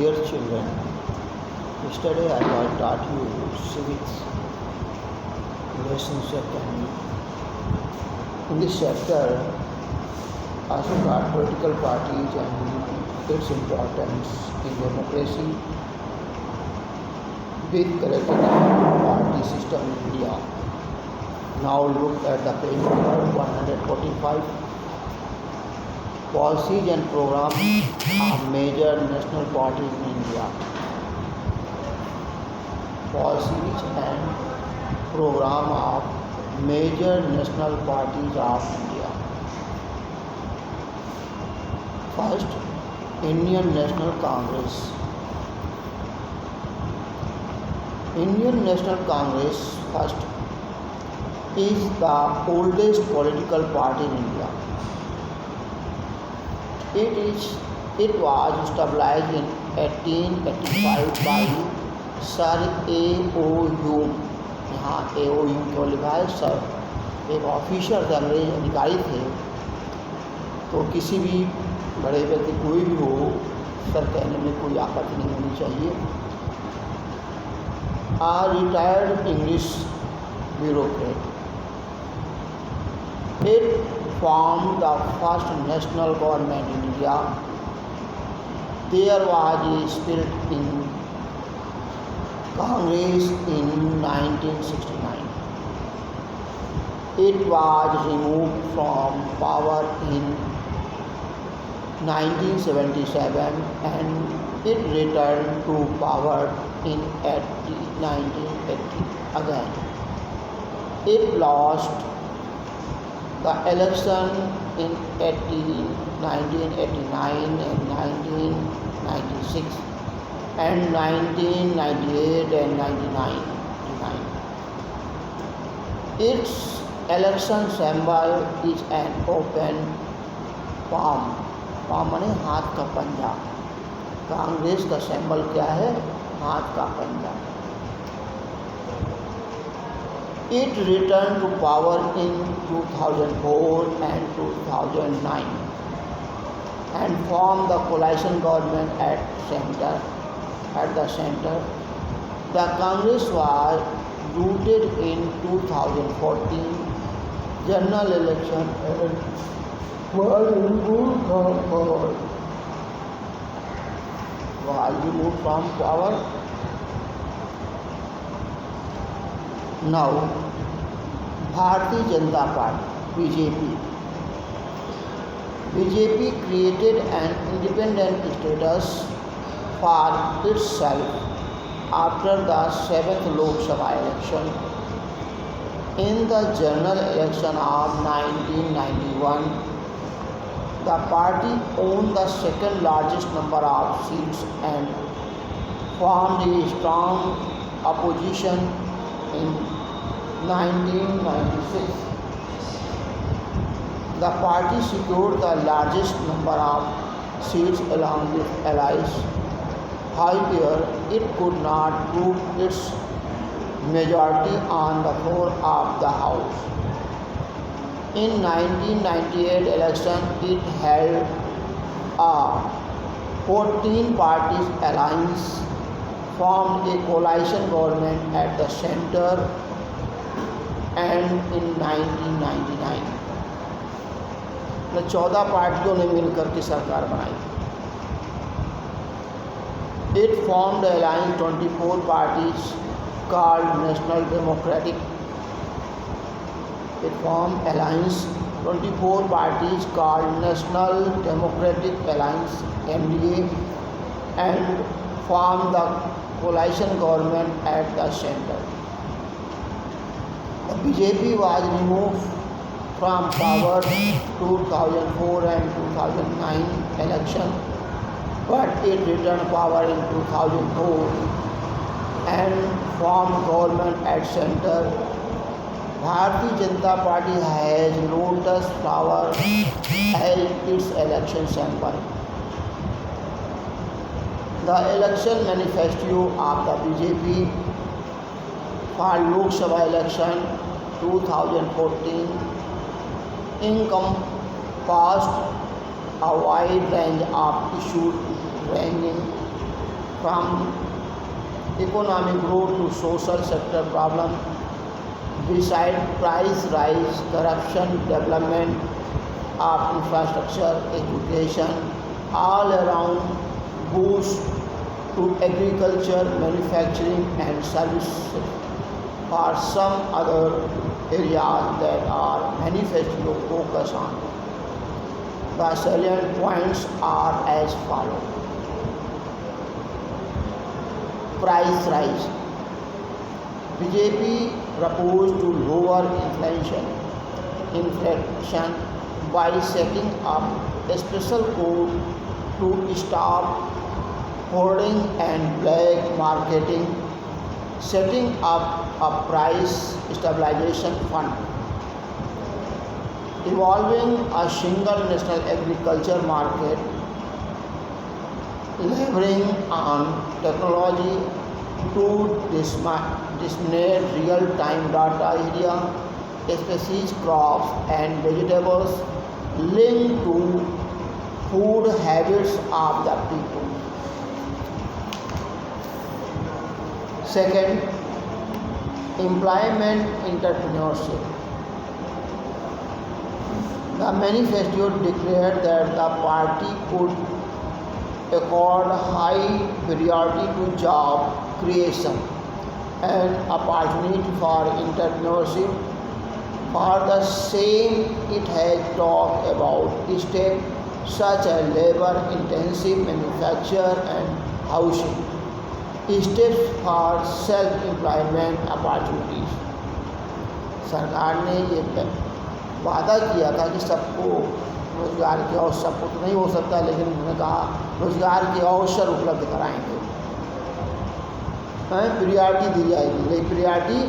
Dear children, yesterday I had taught you civics lesson second. In this chapter, I start political parties and its importance in democracy with collective party system in India. Now look at the page number 145. Policies and programs of major national parties in India. Policies and program of major national parties of India. First, Indian National Congress. Indian National Congress first is the oldest political party in India. It was established in 1885 by sir A.O. Hume. यहाँ A.O. Hume क्यों लिखा है? Sir एक officer थे, अंग्रेज अधिकारी थे. तो किसी भी बड़े व्यक्ति कोई भी हो, सर कहने में कोई आपत्ति नहीं होनी चाहिए. A retired English bureaucrat. It formed the first national government in India. There was a split in Congress in 1969. It was removed from power in 1977 and it returned to power in 1980 again. It lost the election in 1989 and 1996 and 1998 and 1999. Its election symbol is an open palm. palm माने हाथ का पंजा. कांग्रेस का symbol क्या है? हाथ का पंजा. It returned to power in 2004 and 2009 and formed the coalition government at the center. The Congress was rooted in 2014 general election and was removed from power. Now, Bharatiya Janata Party BJP created an independent status for itself after the 7th Lok Sabha election. In the general election of 1991, the party owned the second largest number of seats and formed a strong opposition in 1996. The party secured the largest number of seats along with allies. However, it could not prove its majority on the floor of the House. In 1998 election, it held a 14 parties alliance, formed a coalition government at the center, and in 1999 14 पार्टियों ने मिलकर के सरकार बनाई. It formed the alliance 24 parties called National Democratic. It formed alliance 24 parties called National Democratic Alliance (NDA) and formed the coalition government at the center. The BJP was removed from power 2004 and 2009 election, but it returned power in 2004 and formed government at center. Bharatiya Janata Party has lotus flower as its election symbol. The election manifesto of the BJP for Lok Sabha election 2014 encompassed a wide range of issues ranging from economic growth to social sector problem. Beside price rise, corruption, development of infrastructure, education, all around boost to agriculture, manufacturing and services. For some other areas that our manifesto focus on, the salient points are as follows. Price rise. BJP proposed to lower inflation by setting up a special code to stop hoarding and black marketing, setting up a price stabilization fund, evolving a single national agriculture market, leveraging on technology to disseminate real-time data area, species, crops and vegetables linked to food habits of the people. Second, employment entrepreneurship. The manifesto declared that the party would accord high priority to job creation and opportunity for entrepreneurship. For the same, it has talked about steps such as labor-intensive manufacture and housing, steps for self-employment opportunities. सरकार ने ये वादा किया था कि सबको रोजगार के अवसर, सबको तो नहीं हो सकता, लेकिन उन्होंने कहा रोजगार के अवसर उपलब्ध कराएंगे, प्रियॉरिटी दी जाएगी। लेकिन प्रियॉरिटी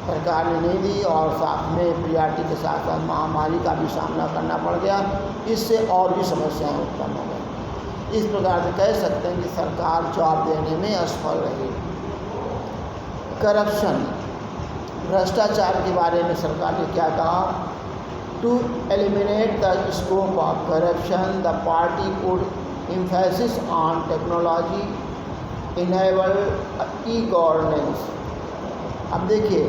सरकार ने नहीं दी और साथ में प्रियॉरिटी के साथ साथ महामारी का भी सामना करना पड़ गया। इससे और भी समस्याएं उत्पन्न हो गई। इस प्रकार से कह सकते हैं कि सरकार जवाब देने में असफल रही। करप्शन, भ्रष्टाचार के बारे में सरकार ने क्या कहा? To eliminate the scope of corruption, the party would emphasis on technology enable e governance. अब देखिए,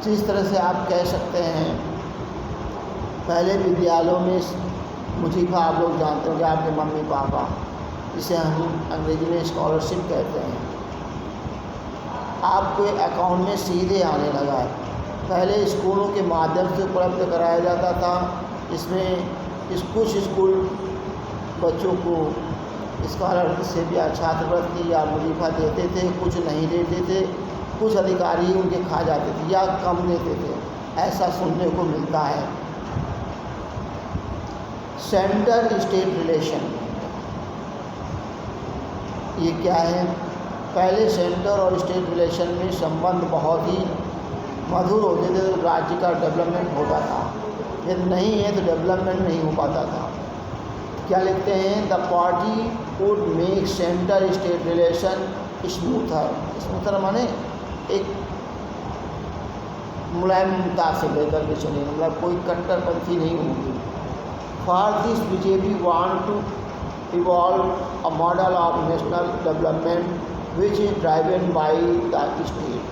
जिस तरह से आप कह सकते हैं, पहले विद्यालयों में मुझीफा आप लोग जानते होंगे, आपके मम्मी पापा, जिसे हम अंग्रेजी में स्कॉलरशिप कहते हैं, आपके अकाउंट में सीधे आने लगा है। पहले स्कूलों के माध्यम से उपलब्ध कराया जाता था। इसमें कुछ स्कूल बच्चों को स्कॉलरशिप या छात्रवृत्ति या मुनीफा देते थे, कुछ नहीं देते थे, कुछ अधिकारी उनके खा जाते थे या कम देते थे, ऐसा सुनने को मिलता है। सेंटर स्टेट रिलेशन, ये क्या है? पहले सेंटर और स्टेट रिलेशन में संबंध बहुत ही मधुर होते थे, तो राज्य का डेवलपमेंट होता था। यदि नहीं है तो डेवलपमेंट नहीं हो पाता था। क्या लिखते हैं? The party would make centre state relation smoother. Smoother माने एक मुलायमता से लेकर के चलेंगे, मतलब कोई कट्टरपंथी नहीं होगी। For this BJP want to evolve a model of national development which is driven by the state.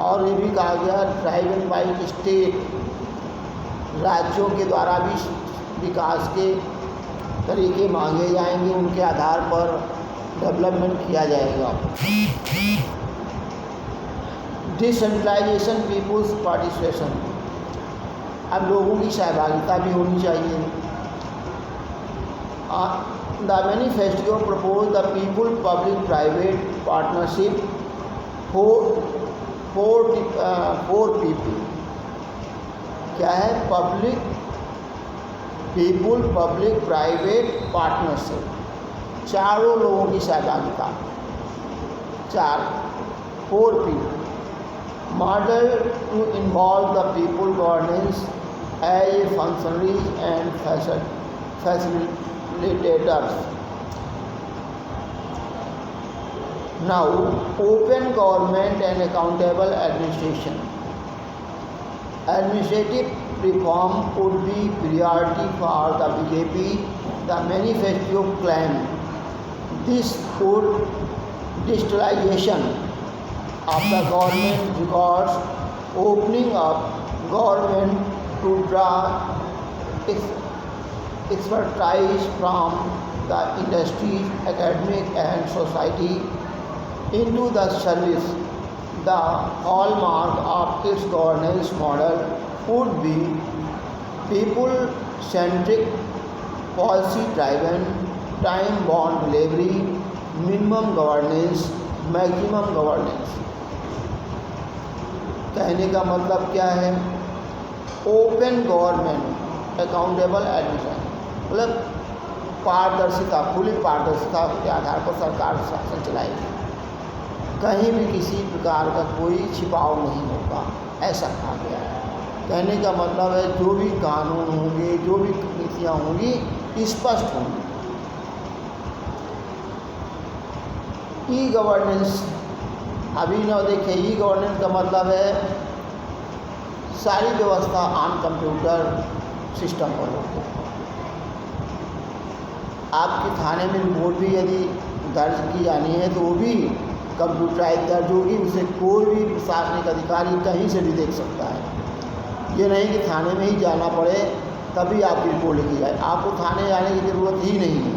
और ये भी कहा गया ड्राइवन बाय स्टेट, राज्यों के द्वारा भी विकास के तरीके मांगे जाएंगे, उनके आधार पर डेवलपमेंट किया जाएगा। डिसेंट्रलाइजेशन, पीपुल्स पार्टिसिपेशन, अब लोगों की सहभागिता भी होनी चाहिए। The manifesto propose the people public private partnership four people. क्या है? पीपुल पब्लिक प्राइवेट पार्टनरशिप, चारों लोगों की सहभागिता, 4 people. Model to involve the people governance as a functionaries and facilitators. Now, open government and accountable administration. Administrative reform would be priority for the BJP. The manifesto claimed This would digitalization of the government records, opening up government to draw expertise from the industries, academic and society into the service. The hallmark of its governance model would be people-centric, policy-driven, time-bound delivery, minimum governance, maximum governance. कहने का मतलब क्या है? Open government, accountable admission, मतलब पारदर्शिता, खुली पारदर्शिता के आधार पर सरकार शासन चलाएगी, कहीं भी किसी प्रकार का कोई छिपाव नहीं होगा, ऐसा कहा गया है। कहने का मतलब है जो भी कानून होंगे, जो भी नीतियाँ होंगी, स्पष्ट होंगी। ई गवर्नेंस, अभी न देखिए, ई गवर्नेंस का मतलब है सारी व्यवस्था ऑन कंप्यूटर सिस्टम पर होगी। आपके थाने में रिपोर्ट भी यदि दर्ज की जानी है तो वो भी कंप्यूटराइज दर्ज होगी, उसे कोई भी प्रशासनिक अधिकारी कहीं से भी देख सकता है। ये नहीं कि थाने में ही जाना पड़े तभी आपकी रिपोर्ट लिखी जाए, आपको थाने जाने की ज़रूरत ही नहीं है।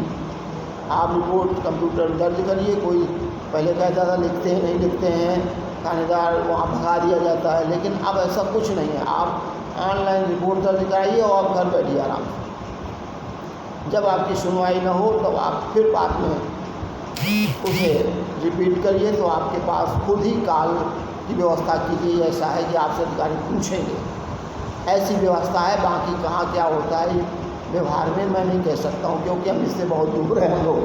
आप रिपोर्ट कंप्यूटर दर्ज करिए, कोई पहले कहता था लिखते हैं, नहीं लिखते हैं, थानेदार वहाँ भगा दिया जाता है, लेकिन अब ऐसा कुछ नहीं है। आप ऑनलाइन रिपोर्ट दर्ज कराइए और आप घर बैठिए आराम से। जब आपकी सुनवाई न हो तब आप फिर बाद में उसे रिपीट करिए, तो आपके पास खुद ही कॉल की व्यवस्था कीजिए। ऐसा है कि आपसे अधिकारी पूछेंगे, ऐसी व्यवस्था है। बाकी कहाँ क्या होता है व्यवहार में मैं नहीं कह सकता हूँ, क्योंकि हम इससे बहुत दूर हैं हम लोग।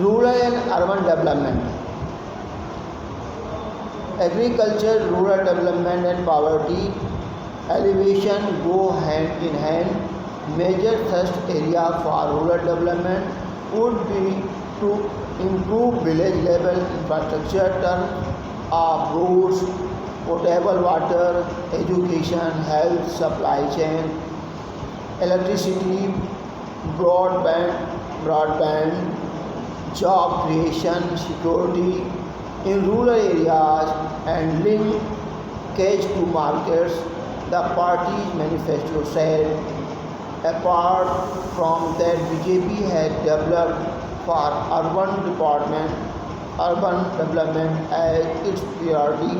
Rural and urban development, agriculture, rural development and poverty alleviation go hand in hand. Major thrust area for rural development would be to improve village level infrastructure in terms of roads, potable water, education, health, supply chain, electricity, broadband, job creation, security in rural areas and linkage to markets. The party's manifesto said. Apart from that, BJP has developed for urban development as its priority.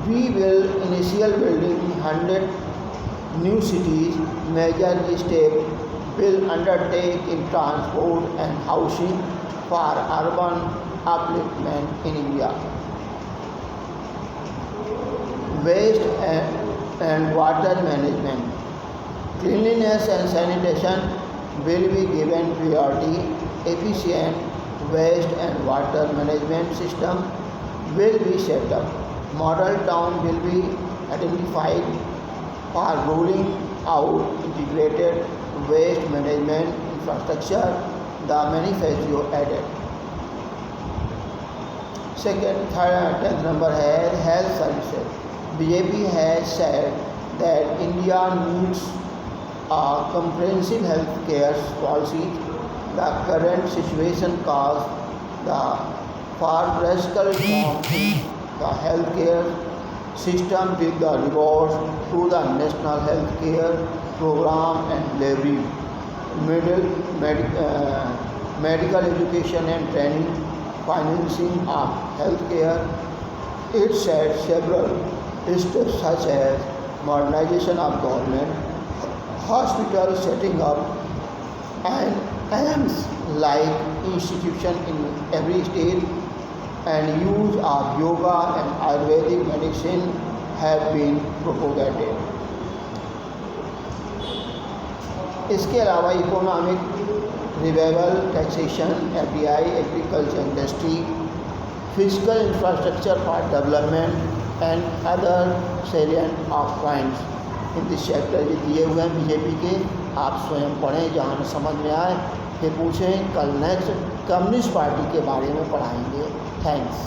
We will initial building 100 new cities. Major step will undertake in transport and housing for urban upliftment in India. Waste and water management. Cleanliness and sanitation will be given priority. Efficient waste and water management system will be set up. Model town will be identified for rolling out integrated waste management infrastructure, the manifesto added. Tenth number है health services. BJP has said that India needs a comprehensive health care policy. The current situation calls for radical reform in the health care system with the rewards to the National Health Care Program and delivery, medical education and training, financing of health care. It said several steps such as modernization of government hospital, setting up and AIIMS-like institution in every state, and use of yoga and Ayurvedic medicine have been propagated. इसके अलावा economic revival, taxation, FDI, agriculture industry, physical infrastructure for development and other salient of points in this chapter ये दिए हुए हैं BJP के। आप स्वयं पढ़ें, जहाँ न समझ में आए फिर पूछें। कल नेक्स्ट कम्युनिस्ट पार्टी के बारे में पढ़ाएंगे। थैंक्स।